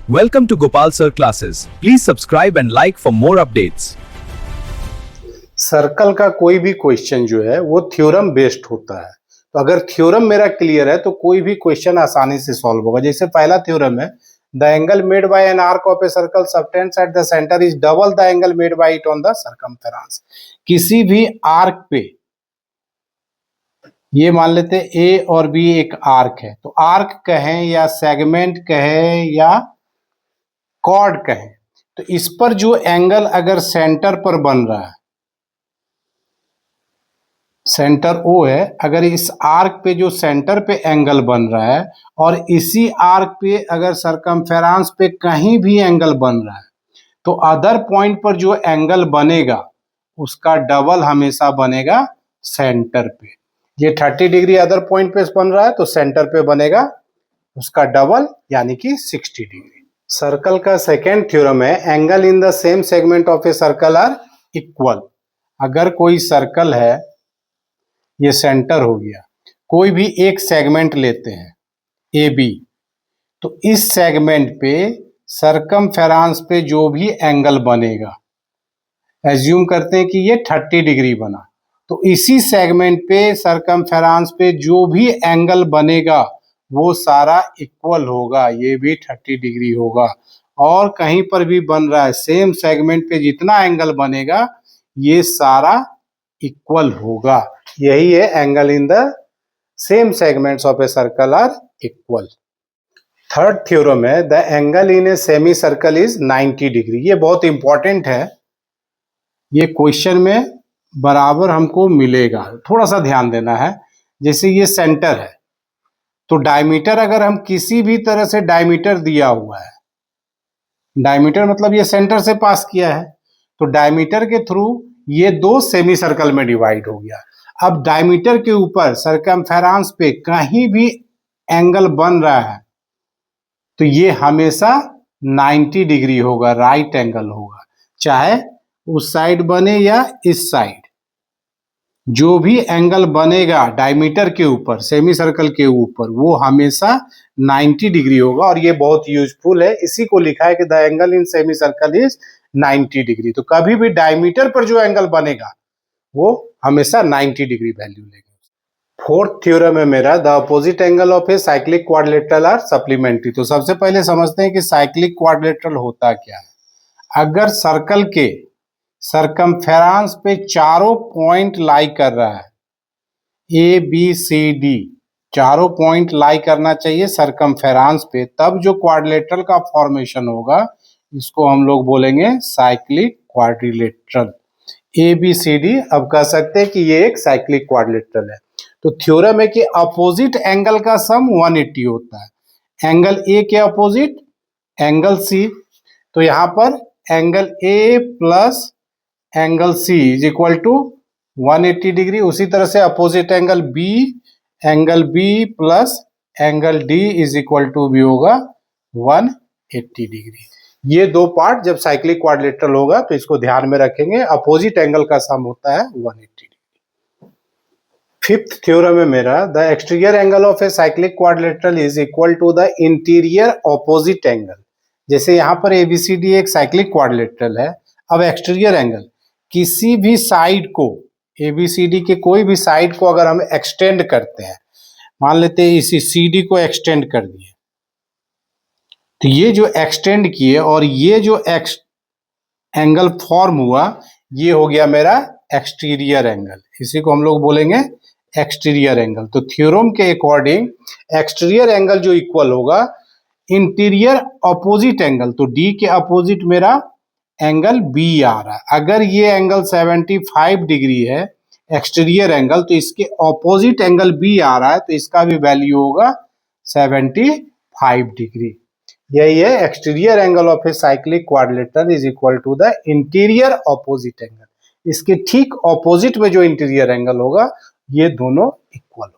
Welcome to Gopal Sir Classes. Please subscribe and like for more updates. Circle का कोई भी question जो है वो थ्योरम बेस्ड होता है। तो अगर थ्योरम मेरा क्लियर है तो कोई भी क्वेश्चन आसानी से सॉल्व होगा। जैसे पहला थ्योरम है, the angle made by an arc of a circle subtends at the centre is double the angle made by it on the circumference. किसी भी आर्क पे, ये मान लेते हैं ए और बी एक आर्क है, तो आर्क कहें या सेगमेंट कहें या कॉर्ड कहें, तो इस पर जो एंगल अगर सेंटर पर बन रहा है, सेंटर ओ है, अगर इस आर्क पे जो सेंटर पे एंगल बन रहा है और इसी आर्क पे अगर सरकमफेरेंस पे कहीं भी एंगल बन रहा है, तो अदर पॉइंट पर जो एंगल बनेगा उसका डबल हमेशा बनेगा सेंटर पे। ये 30 डिग्री अदर पॉइंट पे बन रहा है तो सेंटर पे बनेगा उसका डबल यानी कि 60 डिग्री। सर्कल का सेकेंड थ्योरम है, angle in the same segment of a circle are equal. अगर कोई सर्कल है, ये सेंटर हो गया, कोई भी एक सेगमेंट लेते हैं ए बी, तो इस सेगमेंट पे सरकमफेरेंस पे जो भी एंगल बनेगा, एज्यूम करते हैं कि ये 30 डिग्री बना, तो इसी सेगमेंट पे सरकमफेरेंस पे जो भी एंगल बनेगा वो सारा इक्वल होगा, ये भी 30 डिग्री होगा। और कहीं पर भी बन रहा है, सेम सेगमेंट पे जितना एंगल बनेगा ये सारा इक्वल होगा। यही है angle in the same segments of a circle are equal. Third theorem है, the angle in a semi circle is 90 degree. ये बहुत इंपॉर्टेंट है, ये क्वेश्चन में बराबर हमको मिलेगा, थोड़ा सा ध्यान देना है। जैसे ये सेंटर है, तो डायमीटर अगर हम किसी भी तरह से डायमीटर दिया हुआ है, डायमीटर मतलब ये सेंटर से पास किया है, तो डायमीटर के थ्रू ये दो सेमी सर्कल में डिवाइड हो गया। अब डायमीटर के ऊपर सरकमफेरेंस पे कहीं भी एंगल बन रहा है तो ये हमेशा 90 डिग्री होगा, राइट एंगल होगा, चाहे उस साइड बने या इस साइड। जो भी एंगल बनेगा डायमीटर के ऊपर, सेमी सर्कल के ऊपर, वो हमेशा 90 डिग्री होगा। और ये बहुत यूजफुल है, इसी को लिखा है कि the angle in semi circle is 90 degree. तो कभी भी डायमीटर पर जो एंगल बनेगा वो हमेशा 90 डिग्री वैल्यू लेगा। फोर्थ थ्योरम है मेरा, the opposite angle of a cyclic quadrilateral are supplementary. तो सबसे पहले समझते हैं कि साइक्लिक क्वाड्रिलेटरल होता क्या है। अगर सर्कल के सरकमफेरेंस पे चारों पॉइंट लाई कर रहा है, ए बी सी डी, चारों पॉइंट लाई करना चाहिए सरकमफेरेंस पे, तब जो क्वाड्रिलेटरल का फॉर्मेशन होगा इसको हम लोग बोलेंगे cyclic quadrilateral. A B C D, अब कह सकते हैं कि ये एक साइक्लिक क्वाड्रिलेटरल है। तो थ्योरम है कि अपोजिट एंगल का सम 180 होता है। एंगल ए के अपोजिट एंगल सी, तो यहां पर angle A plus angle C is equal to 180 degree. उसी तरह से opposite angle B plus angle D is equal to भी होगा 180 डिग्री। ये दो पार्ट जब साइक्लिक क्वाड्रिलेटरल होगा तो इसको ध्यान में रखेंगे, अपोजिट एंगल का सम होता है 180 डिग्री। फिफ्थ थ्योरम है मेरा, the exterior angle of a cyclic quadrilateral is equal to the interior opposite angle. जैसे यहाँ पर एबीसीडी एक साइक्लिक क्वाड्रिलेटरल है, अब एक्सटीरियर एंगल किसी भी साइड को, एबीसीडी के कोई भी साइड को अगर हम एक्सटेंड करते हैं, मान लेते हैं इसी सीडी को एक्सटेंड कर दिए, तो ये जो एक्सटेंड किए और ये जो एंगल फॉर्म हुआ ये हो गया मेरा एक्सटीरियर एंगल, इसी को हम लोग बोलेंगे एक्सटीरियर एंगल। तो थ्योरम के अकॉर्डिंग एक्सटीरियर एंगल जो इक्वल होगा इंटीरियर अपोजिट एंगल, तो डी के अपोजिट मेरा एंगल बी आ रहा है। अगर ये एंगल 75 डिग्री है एक्सटीरियर एंगल, तो इसके ऑपोजिट एंगल बी आ रहा है, तो इसका भी वैल्यू होगा 75 डिग्री। यही है exterior angle of a cyclic quadrilateral is equal to the interior opposite angle. इसके ठीक ऑपोजिट में जो इंटीरियर एंगल होगा ये दोनों इक्वल होगा।